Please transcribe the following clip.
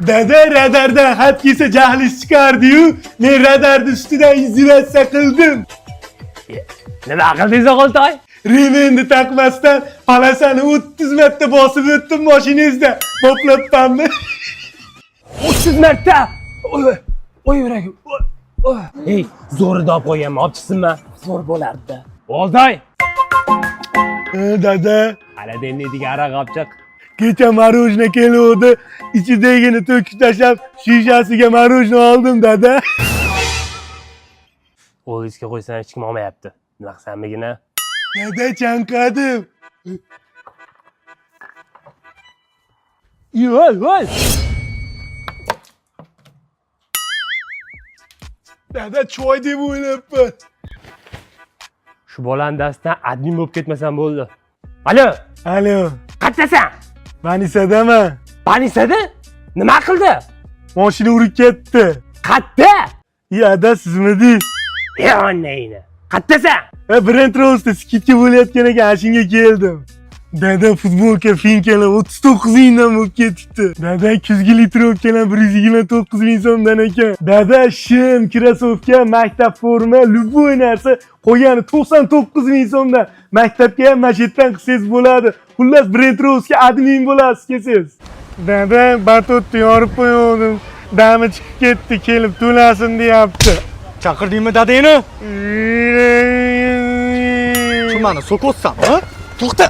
Dada radardan xat kelsa jahlingiz chiqardi-yu, men radarni ustidan izolyatsiya qildim. Nima qildingiz o'g'iltoy? Remenni taqmasdan palasani 30 marta bosib o'tdim mashinangizda. Boplabmanmi? 30 marta. Oy yuragim. Ey, zo'rida olib qo'yganman, olib chiqsinmi? Zo'r bo'lardi. O'g'iltoy. Dada, Hali dendiga aroq olib chiq. kecha marojna keluvdi, ichidagini to'kib tashlab, shishasiga marojna oldim, dada. O'g'lingizga qo'ysan hech kim olmayapti. Nima qilsanmigina? Dada chanqadim. Yo'l. Dada choy deb o'ylabman. Shu bolani dastidan admin bo'lib ketmasam bo'ldi. Alo, Alo, qayerdasan? Manisadaman. Banisada? Nima qildi? Mashina urib ketdi. Qayerda? Dada sizmidingiz? Yonnayni. Qayerdasan? Brent Rose'da skidga bo'layotgan ekan, shunga keldim. Dada futbolka finkalar 39 mingdan bo'lib ketibdi. Dada kuzgi litrokalar 129 ming so'mdan ekan. Dada shim, krasovka, maktab forma, любой narsa qo'ygani 99 ming so'mdan. Maktabga ham mashetdan qilsangiz bo'ladi. Xullas Brent Rose'ga admin bo'lasiz kelsangiz. Dada batutni yorib qo'ydim. Dami chiqib ketdi, kelib to'lasin deyapti. Chaqirdingmi dadangni? Shu meni so'kotsan, ha? To'xta.